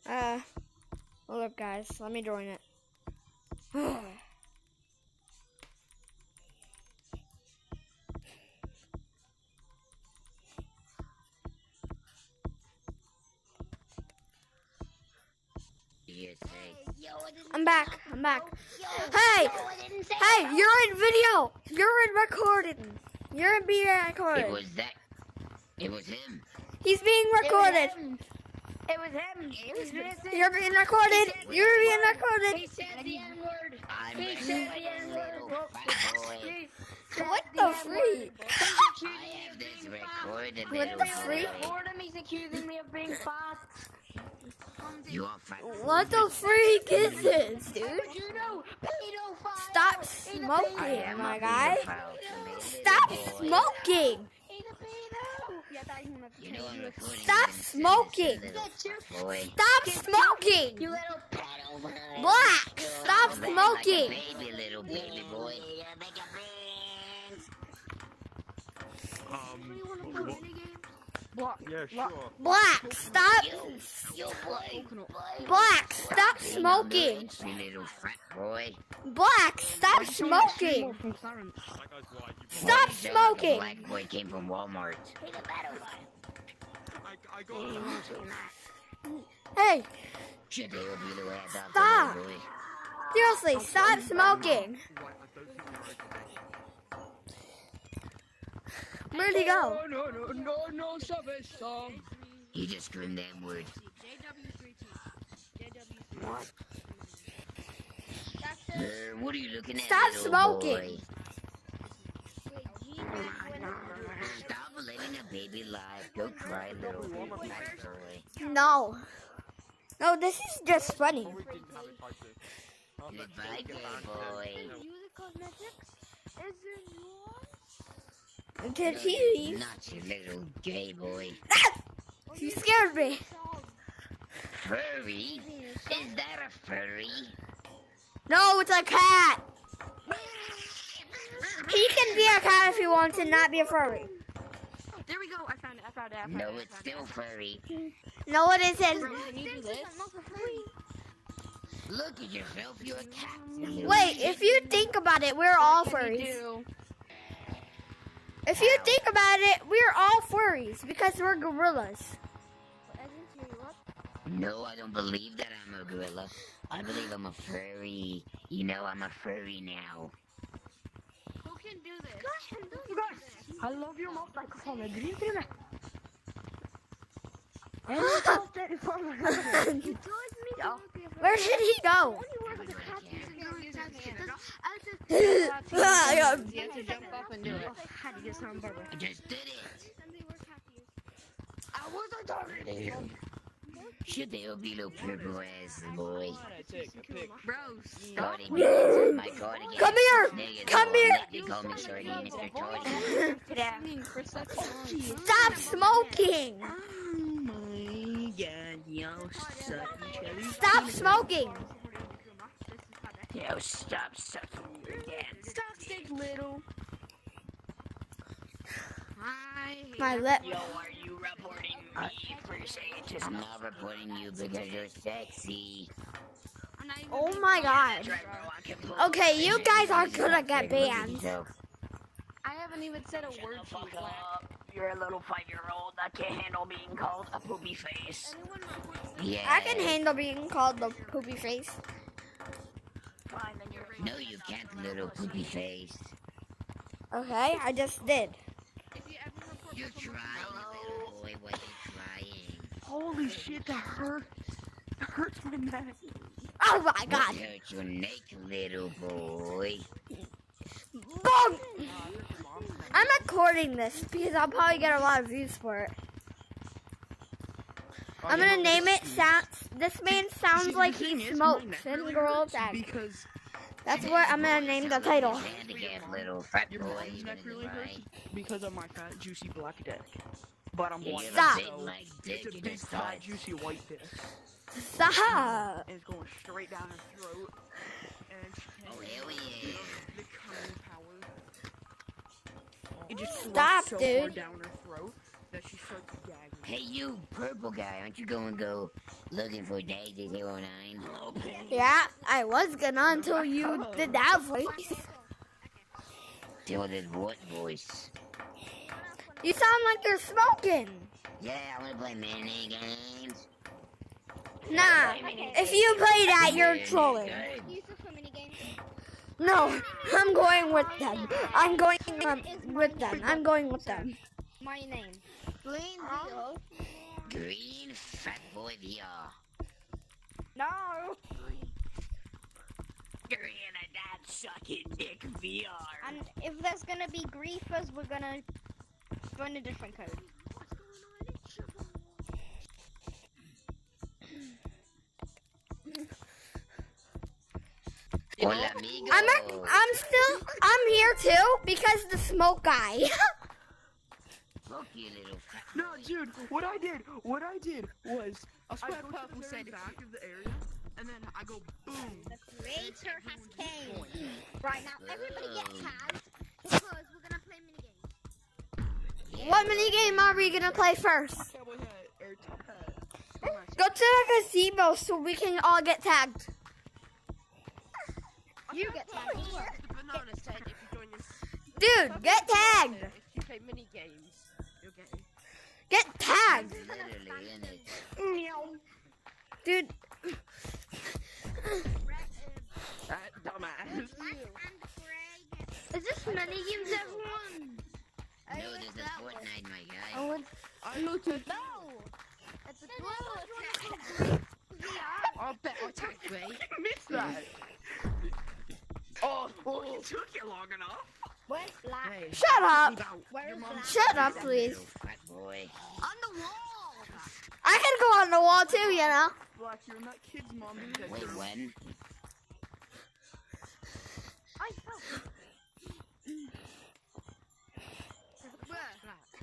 Hold up, guys. Let me join it. I'm back. Hey, you're in video. You're in recording. You're being recorded. It was him. He's being recorded. It was him. You're being recorded. You're being recorded. He said the N-word. He said the N-word. What the freak? I have this recorded. What the freak? He's accusing me of being fast. You are fat. What the freak is this, dude? You know, pedophile. Stop smoking, my guy. Stop Stop smoking. He's a pedo. You know I'm recording. Stop smoking. Boy. Stop smoking. You little pedo. Black. Stop smoking. Baby, little baby boy. Yeah, sure. Black. Stop. Black. Stop smoking. You little fat boy. Black. Stop smoking. That guy's white. Stop smoking. Black boy came from Walmart. I got it. Hey, Should they will be the way I thought Stop. they would, boy. seriously, stop smoking. Where'd he go? No, stop it, stop. He just screamed that word. What are you looking at? Stop little smoking. boy? Stop living a baby life. Go cry, little baby boy. No. No, this is just funny. Goodbye, gay boy. Did he leave? Not you little gay boy. He scared me. Furry? Is that a furry? No, it's a cat. He can be a cat if he wants and not be a furry. There we go. I found it. No, it's still furry. No, it isn't. Can you do this? Look at yourself, you're a cat. Wait, if you think about it, we're all furries. If you think about it, we're all furries because we're gorillas. No, I don't believe that I'm a gorilla. I believe I'm a furry. You know, I'm a furry now. Who can do this? I love your microphone. Where did he go? You have to jump up and do it. I just did it. I wasn't talking to him. Should they be little purple ass boy? Bro, Shorty, because my cardigan. Come here. Niggas Come all here. They call me Shorty, Mr. Shorty. Stop smoking. Oh my god, yo, Stop smoking. Yo, stop sucking your dad. stop stick little. My lip. Yo, are you reporting me for saying just I'm not reporting you because you're sexy. Oh my god. Okay, you guys are gonna get banned. I haven't even said a word to you. You're a little 5-year-old that can't handle being called a poopy face. Yeah. I can handle being called the poopy face. Fine, then you're No, you can't, little poopy face. Okay, I just did. You're trying, little boy. What are you trying? Holy shit, that hurt. That hurts my neck. Oh my god. What hurt your neck, little boy? Boom! I'm recording this because I'll probably get a lot of views for it. I'm gonna name it This Man Sounds Like He Smokes in Girl Tag. Because That's what I'm gonna name the title. Handicap little fat your boy. mom's neck really hurts because of my fat, juicy black dick. But I'm You white. have Stop. a big leg dick It's a in big, his fat, thoughts. juicy white dick. Stop. And it's going straight down her throat. And she can't Oh, hell yeah. the coming power. It just Stop, thrust so dude. far down her throat that she starts gagging. Hey, you purple guy, aren't you going to go looking for Daisy 09? Yeah, I was gonna until you did that voice. Till this what voice? You sound like you're smoking. Yeah, I want to play mini games. Nah, if you play that, you're trolling. No, I'm going with them. I'm going with them. I'm going with them. My name. Green Fat Boy VR. No. Green a dad sucking dick VR. And if there's gonna be griefers, we're gonna join a different code. Hola, amigo. I'm here too because the smoke guy. Fuck you, little fat No, dude, what I did was I swear go purple to the very said back of the area, and then I go boom. The creator has came. Right now, everybody get tagged because we're gonna play minigames. What mini game are we gonna play first? Cowboy hat or top hat. Go to the gazebo so we can all get tagged. You get tagged. The banana said if you join this, Dude, get tagged. if you play mini games, you'll get it. Get tagged. literally in it. Dude, That dumbass. Is this minigames, everyone? No, this is Fortnite, my guy. I looked at No. It's a blue. I'll bet I tagged Ray. missed that. Oh, it took you long enough. Where's Black? Hey, shut up. Where's Black? Shut up, please. Little fat boy. On the wall. I can go on the wall too, you know. Black, you're in that kid's mom's Wait, bedroom. when? I fell.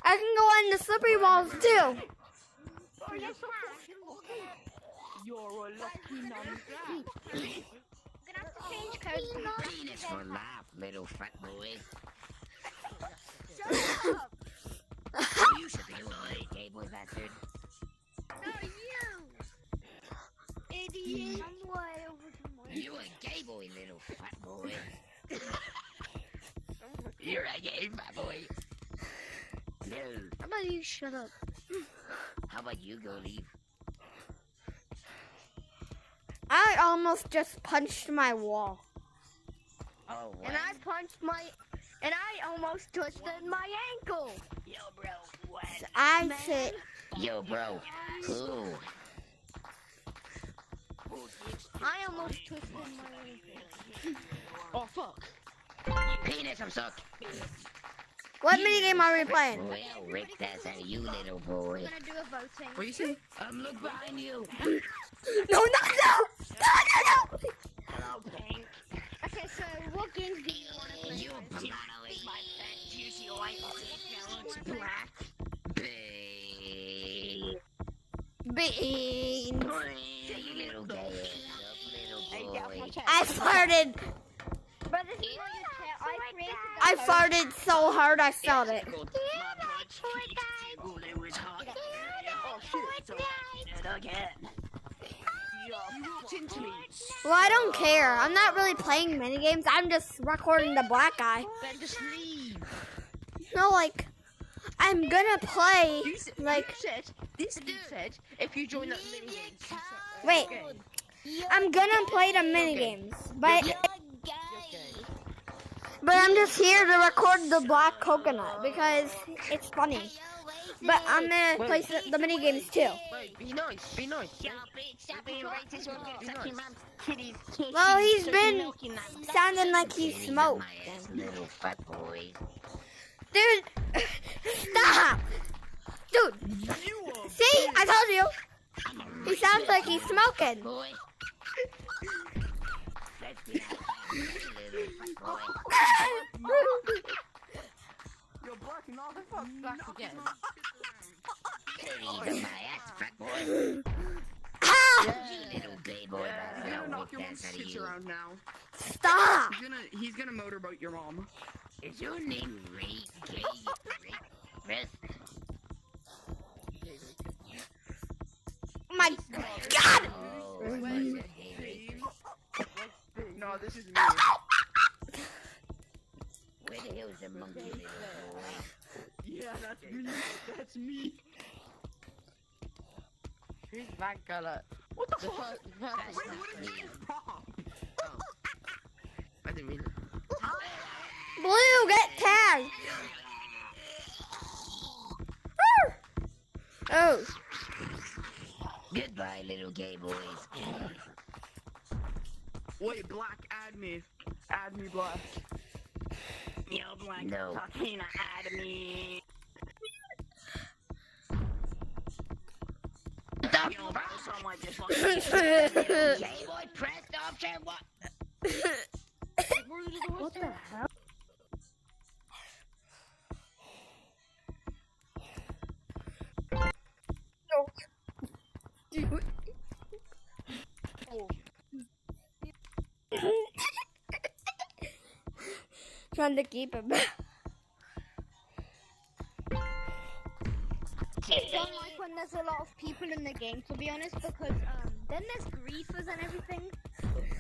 I can go on the slippery walls too. Oh, yes, You're a lucky nun. We're gonna have to change codes. Penis for laugh, little fat boy. Shut up. Oh, you should be away, gay boy bastard. No, you. Idiot. I'm way over to my. You a gay boy, little fat boy. You're a gay fat boy. No. How about you shut up? How about you go leave? I almost just punched my wall. Oh, what? And I punched my. And I almost twisted my ankle. Yo, bro, what? I said, Yo, bro. Who? I almost twisted my ankle. Oh fuck! Penis, I'm sucked. what mini game are we playing? Boy, I'll rip that out of you, little boy. We're gonna do a voting. What do you say? Look behind you. No, no. Hello, Pink. Okay, so what games do you want to play? You first? banana My fat, juicy white dick now black. Bean. Bean. You little gay little boy. I farted. But this is what you tell. I created I the code. farted so hard I felt it. My butt jiggled, it was hot. Oh, shit. So I did it again. You walked into me. Well, I don't care. I'm not really playing mini games. I'm just recording the black guy. Then just leave. No, like, I'm gonna play, You said, like, you said this dude said if you join that mini games. you said- wait, Okay. I'm gonna play the mini games, but You're I'm just here to record the black coconut because it's funny. But I'm gonna play the mini games too. Wait, be nice. Be nice. Stop being racist. We're gonna suck your mom's kitties. Well, he's been sounding like he smoked. My ass, little fat boy. Dude, stop! Dude, see? I told you. He sounds like he's smoking. Boy. Let's be little fat boy. You're blocking all the fuck. Back again. Titties on my ass, fat boy. Ah! You little gay boy. He's gonna I'll knock whip your that mom's out of tits you. around now. Stop! He's gonna motorboat your mom. Is your name Ray Gay? Ray? my God! Oh, it wasn't David. No, this is me. Where the hell is the monkey, little boy? Yeah, that's me. That's me. Who's that color? What the fuck? That's Wait, not what me. is this prop? Oh. I didn't mean Blue, get tagged. Oh, Goodbye, little gay boys. Wait, Black, add me. Add me, Black. Yo, Black, No. fucking add me. Yo, bro, someone just fucking Gay boy, press the option. What? What the hell? trying to keep him. I don't like when there's a lot of people in the game, to be honest, because then there's griefers and everything.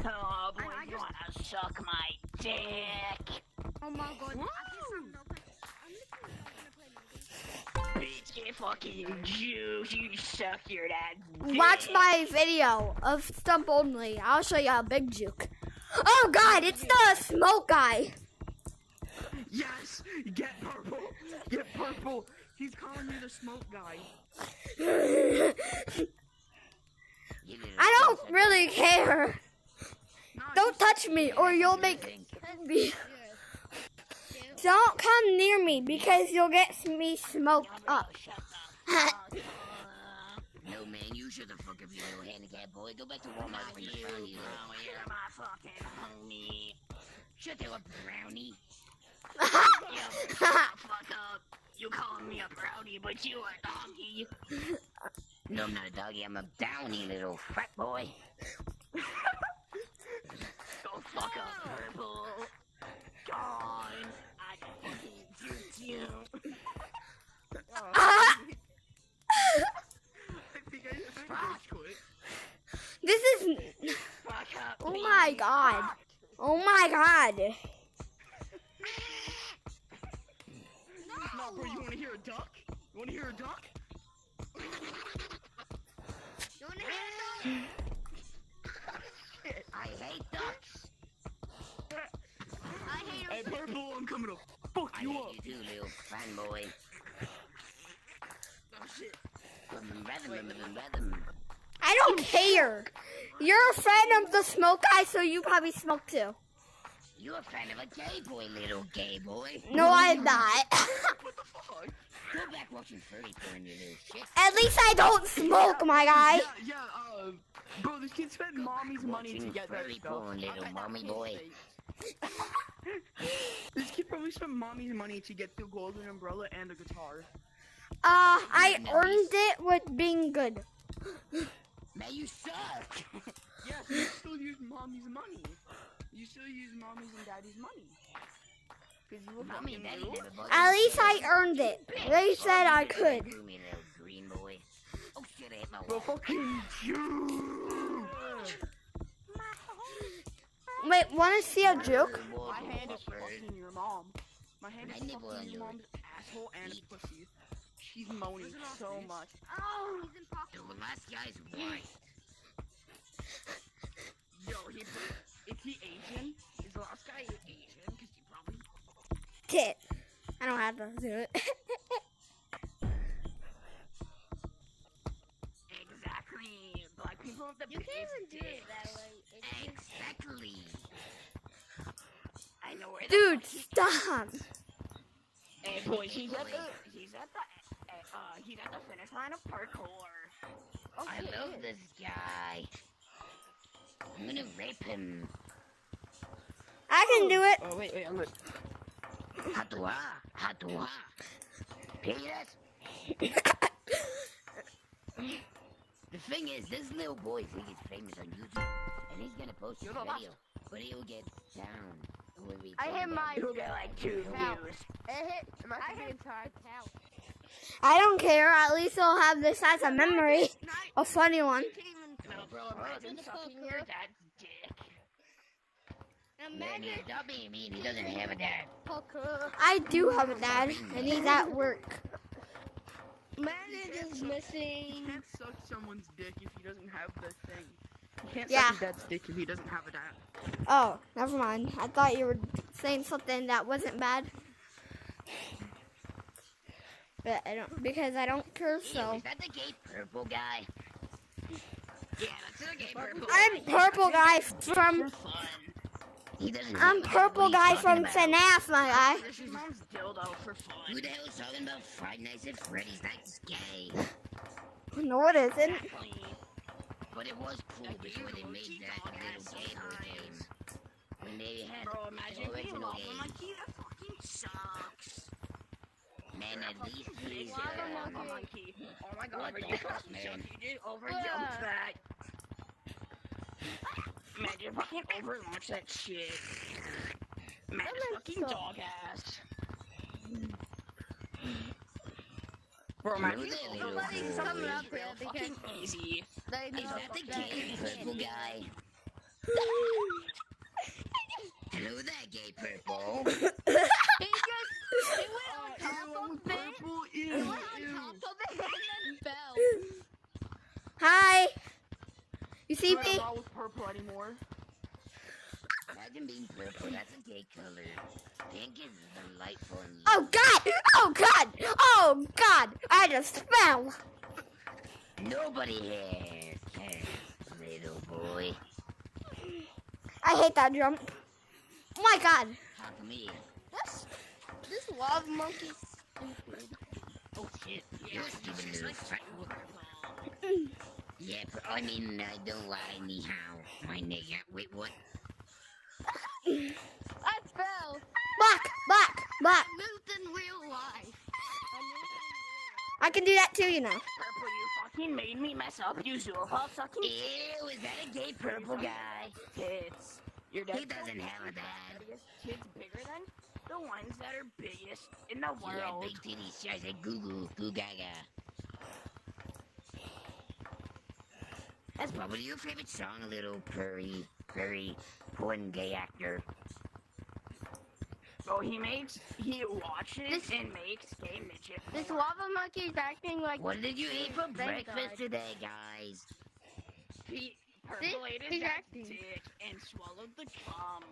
Oh, boy, And I you just- wanna suck my dick? Oh my god. Woo! I'm literally not gonna play Minigame. Bitch, get fucking juice. You suck your dad's dick. Watch my video of Stump Only. I'll show you a big juke. Oh God, it's the smoke guy. Yes! Get purple! Get purple! He's calling me the smoke guy. You little I don't bastard. really care. No, Don't touch me or you'll make me. Don't come near me because you'll get me smoked up. Shut the fuck No, man, you shut the fuck up, you little handicap boy. Go back to Walmart up. when You, you found you. bro, you're my fucking homie. Shut the up, brownie. Yo, shut the fuck up. You calling me a brownie, but you a doggy. No, I'm not a doggy. I'm a downy little frat boy. Go fuck up, purple. Gone. I can fucking shoot you. I think I just quit. This is. Fuck up. Oh my please. God. Oh my God. No, bro, you wanna hear a duck? You wanna hear a duck? You wanna hear it? I hate ducks. I hate Hey, purple, I'm coming to fuck I you up. hate you too, little fanboy. Oh shit. Rhythm. I don't care. You're a friend of the smoke guy, so you probably smoke too. You're a fan of a gay boy, little gay boy. No, I'm not. What the fuck? Go back watching furry porn, you little shit. At least I don't smoke, my guy. Yeah, bro, this kid spent mommy's money to watching get that furry stuff. porn, little I bet that mommy kid boy. faked. This kid probably spent mommy's money to get the golden umbrella and a guitar. I earned it with being good. Man, you suck. Yes, you still use mommy's money. You still use mommy's and daddy's money. 'Cause you were Mommy fucking and daddy little. never bought At you least I shit. earned it. They said I could. You me little green boy. Oh shit, I hit my Bro, wall. fucking you. Wait, want to see a joke? My hand is fucking your mom. My hand I is nibble on fucking your your mom's asshole and feet. pussy. She's moaning so much. Oh, he's impossible. The last guy's white. Yo, is he Asian? Is the last guy Asian? Cause he probably. Tit. I don't have to do it. Exactly. Black people have the You can't even biggest do it dicks. that way. It's Exactly. I know where the Dude, fuck stop. Hey, boys, he's at the finish line of parkour. Oh, I love this guy. I'm gonna rape him. I can do it. Oh wait, I'm good. Hatua. Penis. The thing is, this little boy thinks he's famous on YouTube, and he's gonna post his video, but he'll get down. When we I put hit him my- You'll get like 2 Ow. views. It hit. Am I I being hit tired? I don't care. At least I'll have this as a memory. Night A funny one. You can't even No, bro, imagine sucking your dad's dick. Man, imagine stop being mean. He doesn't have a dad. poker. I do have a dad, and he's at work. Imagine just You missing. can't suck someone's dick if he doesn't have the thing. You can't Yeah. suck his dad's dick if he doesn't have a dad. Oh, never mind. I thought you were saying something that wasn't bad. But I don't, because I don't curse, Ew, so. is that the gay purple guy? Yeah, that's the gay purple. I'm purple guy from. For fun. He doesn't. I'm know purple what he's guy talking from about. FNAF, my guy. This is mom's dildo for fun. Who the hell is talking about Friday Nights at Freddy's? That's gay. No, it isn't. Exactly. But it was cool That before they gay made that dog little ass game sometimes. when they had Bro, imagine the being original lava game. monkey. That fucking sucks. Man, at least he's Lava monkey. Oh my god, What but the you fuck, man? you did overjump that. Imagine fucking overlaunch that shit. Man, fucking dog ass. Bro, imagine Look at overlaunching Nobody's something coming up real there fucking easy. They Is that the gay purple guy? Hello there, gay purple. He went on top of it. Purple, He ew, went on ew. top of it and then fell. Hi. You see I'm me? not with purple anymore. Imagine being purple. That's a gay color. Pink is delightful and Oh God! Oh God! Oh God! I just fell. nobody here cares, little boy. I hate that jump. Oh my God! Talk to me. This lava monkey. Oh shit. You're a stupid It's little like fat. purple. Yeah, I mean, don't lie, anyhow. My nigga. Wait, what? I fell. Black. Moved in real life. I can do that too, you know. Purple, you fucking made me mess up. You zoophile sucking Ew, is that a gay purple guy? tits. Your dad He doesn't have a dad. Tits bigger than the ones that are biggest in the Yeah, world. big titties. I said goo goo, goo gaga. That's probably your favorite song, a little furry porn gay actor. Bro, he watches and makes gay midget. This lava monkey is acting like. What did you eat for Thank breakfast God. today, guys? He percolated he's that acting. dick and swallowed the cum.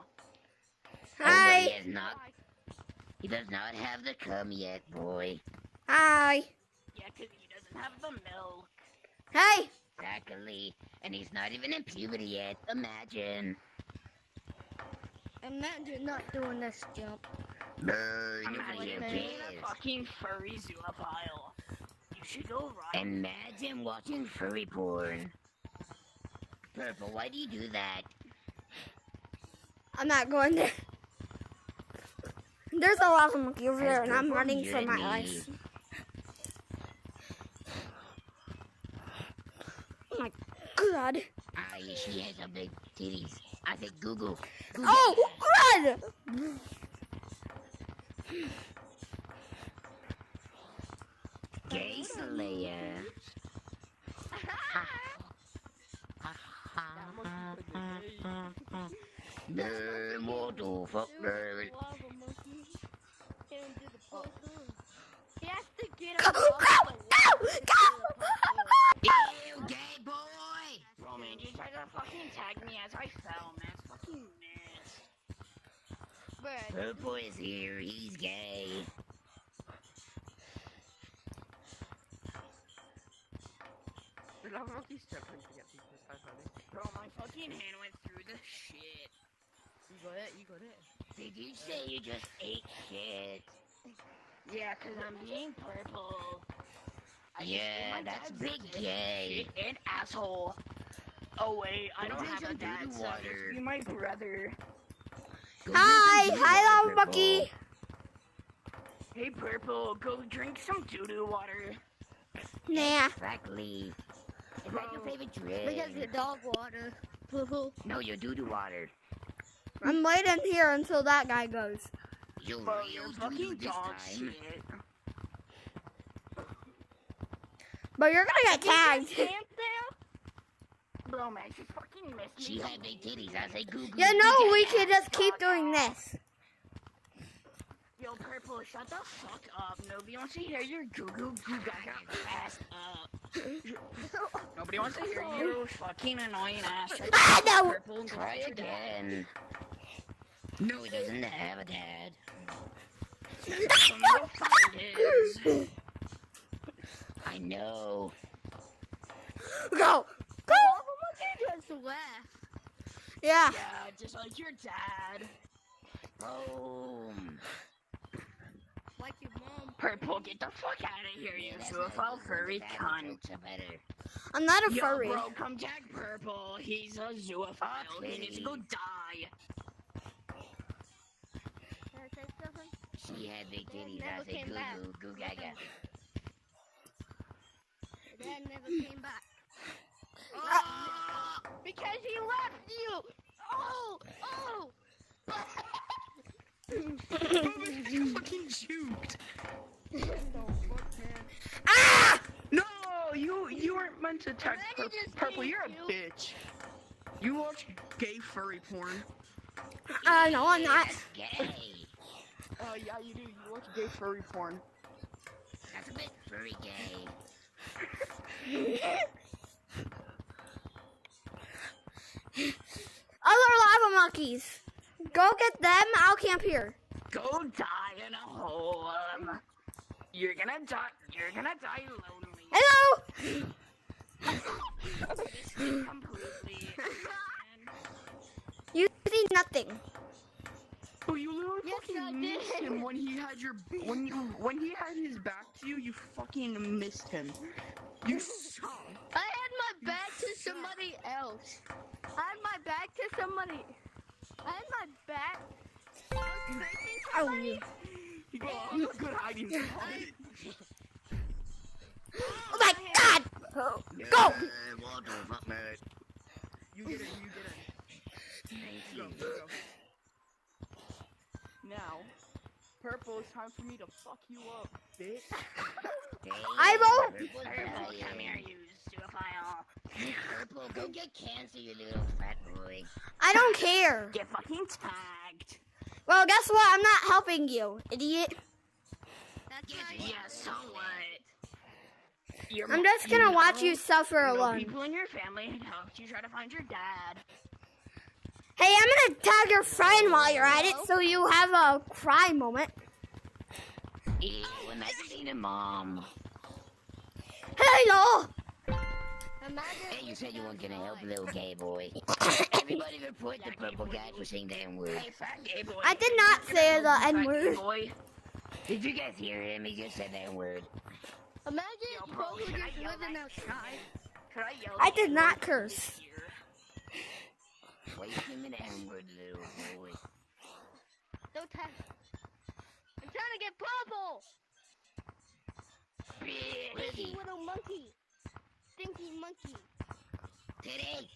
Oh, Hi. he does not have the cum yet, boy. Hi. Yeah, 'cause he doesn't have the milk. Hey. Exactly. And he's not even in puberty yet. Imagine. Imagine not doing this jump. Brr, nobody Imagine else being a cares. fucking furry zoophile. You should go right. Imagine watching furry porn. Purple, why do you do that? I'm not going there. There's a lava monkey over there, and I'm Purple, running you're for in my me. life. Oh my God. She has a big titties. I said Google. Oh, run! Gay Slayer. What the fuck, bird? Lava monkey. Can't do the poker. He has to get Go, up go, off the go, wall. go! Ew, gay boy! Bro, man, you tried to fucking tag me as I fell, man. It's fucking missed. Bruh, Purple is here. He's gay. The lava monkey's jumping to get people. That's funny. Bro, my fucking hand went through the shit. You got it. You got it. Did you say you just ate shit? Yeah, 'cause I'm being purple. I just ate Yeah, my that's dad's big dick, gay. shit, and asshole. Oh wait, I Go don't drink have a some dad, doo-doo so water. just be my brother. Go Hi, drink some hi, doo-doo lava water, monkey. Hey, purple, go drink some doo-doo water. Nah. Exactly. Is that your favorite drink? because the dog water. No, your doo-doo water. I'm waiting here until that guy goes. Your Bro, real you're doo-doo fucking this dog time. shit. But you're gonna get tagged. Camp there? bro, man. She fucking missed me. She had big titties. I say goo goo. You know goo we gaga. can just keep doing this. Yo, Purple, shut the fuck up. Nobody wants to hear your goo goo goo gaga ass up. Nobody wants to hear you fucking annoying ass. Ah, no. Purple, and Try your dad. again. No, he doesn't have a dad. Some will find his. I know. Go. Go. Just left. Yeah. Yeah, just like your dad. Boom. Like your mom. Purple, get the fuck out of here, you Yeah, that's zoophile not good. furry Bad cunt. jokes are better. I'm not a Yo, furry. bro, come tag Purple. He's a zoophile. He needs to go die. Can I say something? She had big titties. I Never say came goo back. goo goo gaga. Dad never came back. Because he left you. Oh, oh. You fucking juked. Ah! No, you weren't meant to tag Randy just Purple. You're a beat you. bitch. You watch gay furry porn. No, I'm not. That's gay. Yeah, you do. You watch gay furry porn. That's a bit furry gay. Other lava monkeys. Go get them. I'll camp here. Go die in a hole. You're gonna die. You're gonna die lonely. Hello. Completely. You see nothing. Oh, you literally Yes, I fucking missed did. him when he had when he had his back to you. You fucking missed him. You suck. I had my back to somebody else. I had my back to somebody. I had my back. I was facing Oh, somebody. you. You go on a good hiding spot. Oh my God. Go. What the fuck, man? You get it. You get it. Thank Go. you. Go. Now, Purple, it's time for me to fuck you up, bitch. I won't. Purple, Purple, come here, you zoophile. Purple, go get cancer, you little fat boy. I don't care. Get fucking tagged. Well, guess what? I'm not helping you, idiot. That's right. Yeah, so what? Your I'm mo- just gonna you watch know- you suffer you know alone. people in your family had helped you try to find your dad. Hey, I'm gonna tag your friend while you're at it, so you have a cry moment. Ew, imagine a mom. Hello. Imagine Hey, you said you weren't gonna help little gay boy. Everybody report the purple guy for saying the N-word. Hey, fat gay boy. I did not say the Fat N-word. gay boy. Did you guys hear him? He just said the N-word. Imagine Yo, if bro, both were can I just yell living that outside. Could I yell I that did not word curse. here? Why you calling me the N-word, little boy? Don't tag. I'm trying to get purple. Stinky Bitch. little monkey. Stinky monkey. Today.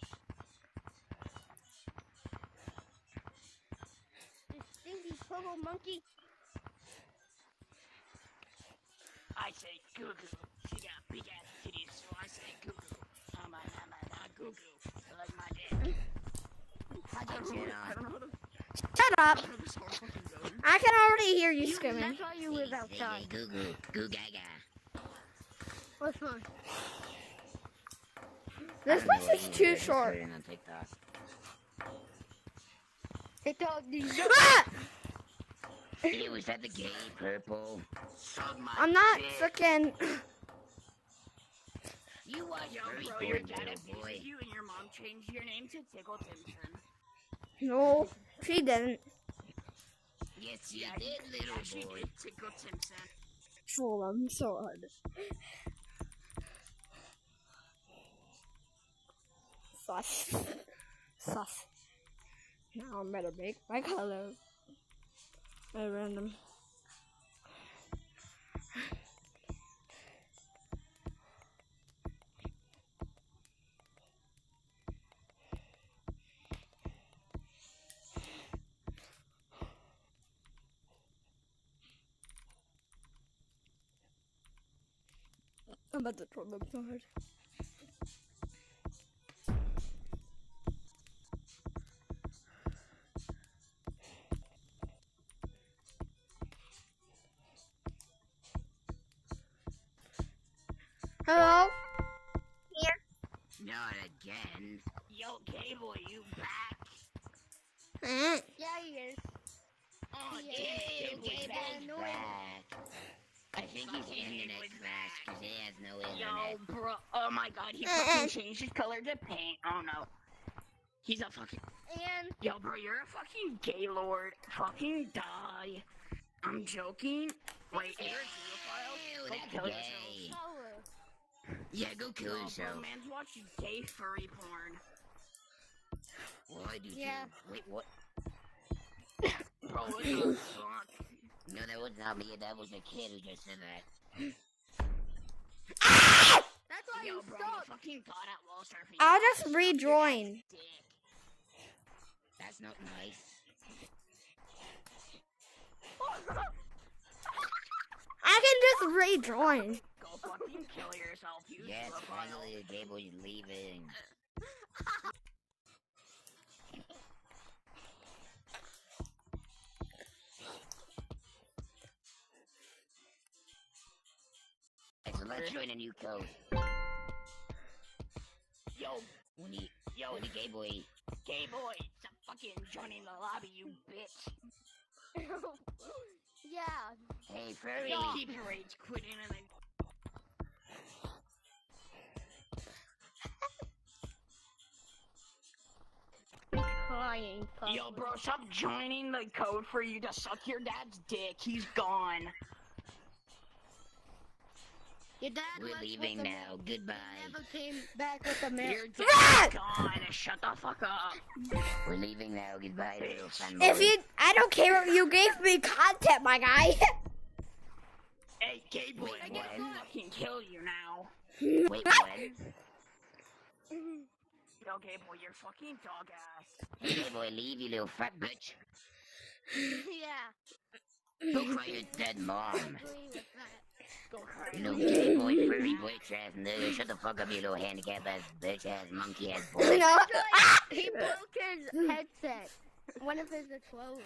This stinky purple monkey. I say goo goo. She got big ass titties, so I say goo goo. Not goo goo. Like my dick. I get shit I on. don't know how to Shut up. how the song fucking goes. I can already hear you screaming. That's why you live outside. Goo goo. Goo gaga. What's fun? This I don't know place what is you too guys are short. saying on TikTok. TikTok, these Ah! Hey, was that the gay purple? Suck my I'm not dick. freaking. You watch Yo, furry bro, your porn, dad little boy. abused you and your mom changed your name to Tickle Timson. No, she didn't. Yes, she Yeah, did, little She boy. did Tickle Timson. Fool them so hard. Sus. Sus. Now I'm gonna make my color at random. I'm about to troll them so hard. Hello? Not again. Yo, gay boy, you back? Mm. Yeah, he is. Oh, Yeah, damn, gay gay boy, boy's no back. I think his internet crashed because he has no internet. Yo, bro. Oh my god, he fucking changed his color to pink. Oh no. He's a fucking. And Yo, bro, you're a fucking gay lord. Fucking die. I'm joking. Wait, is there a Ew, Go that's kill gay. color. Yeah, go kill yourself? yourself. Bro, man's watching gay furry porn. Well, I do Yeah. too. Wait, what? Bro, what the fuck? No, that was not me. That was a kid who just said that. That's why Yo, you bro, suck. you fucking thought at wall surfing. I'll just rejoin. Dick. That's not nice. I can just rejoin. Go fucking kill yourself, you Yes, pedophile. finally the gay boy's leaving. So let's join a new code. Yo, Yo, the gay boy. gay boy, stop fucking joining the lobby, you bitch. Yeah. Hey, furry. Yo, keep your rage quitting and then. Crying. Yo, bro, stop joining the code for you to suck your dad's dick. He's gone. Your dad We're left leaving with now. Goodbye. Never came back with a man. Your dad's gone. Shut the fuck up. We're leaving now. Goodbye, little fun If boy. you, I don't care if you gave me content, my guy. Hey, gay boy, Wait, I'm gonna what? fucking kill you now. Wait, what? Yo, gay boy, you're fucking dog ass. Hey, gay boy, leave, you little fat bitch. Yeah. Go cry your dead mom. Agree with that. Go cry. You little gay boy, furry boy, ass nigga. Shut the fuck up, you little handicap ass bitch ass monkey ass You boy. know? He broke his headset. One of his controllers.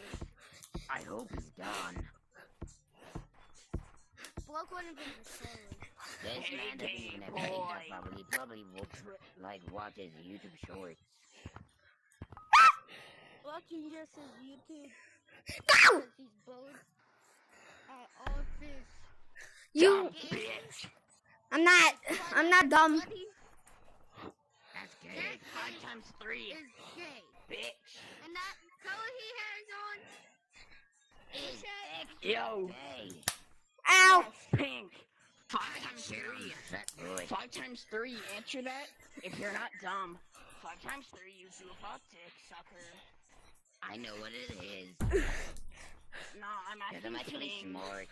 I hope he's gone. Broke one of his controllers. This Hey, man doesn't gay even have boy. TikTok probably. Probably will like watch his YouTube shorts. Watching just his YouTube. Go! He's bored. All fish. You, Bitch. I'm not dumb. Buddy That's gay. Hey, 5 times 3. is gay. Bitch. And that color he has on Is X Yo, gay? Ow! pink. 5 times Shit on 3. you, fat boy. 5 times 3. Answer that if you're not dumb. 5 times 3. You zoopop dick sucker. I know what it is. No, I'm Cause I'm actually actually kidding. smart.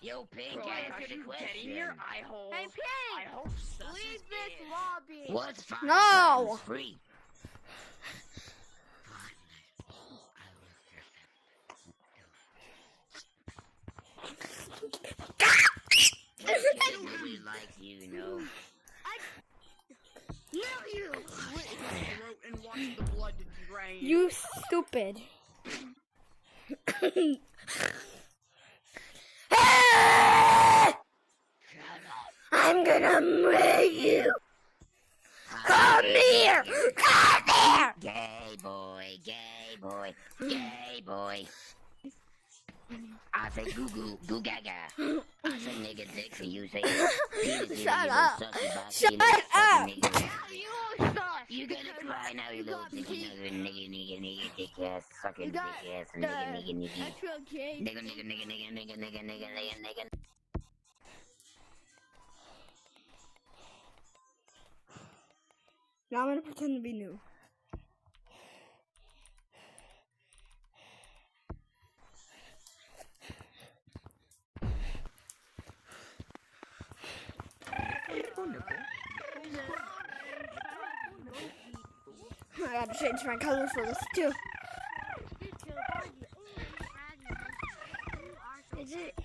Yo, Pink, Bro, I got answer the you question. dead in your eye hole. Hey, I Pink! hope sus Leave is this dead. lobby. What's 5 No. times 3? Nobody likes you, you know. You! Slit his throat and watch the blood drain. You stupid. I'm gonna make you. Come here! Come here! Gay boy, gay boy, gay boy. I say goo goo, goo gaga. I say nigga dick for you, say penis, Shut you up. little sussy bastard, Shut you little fucking up. nigga. You sus! You gonna cry now, you little got dick pee. nigga, dick ass, sucking You dick got ass, the nigga. extra gay. Nigga. Now I'm gonna pretend to be new. I gotta change my color for this too. Is it?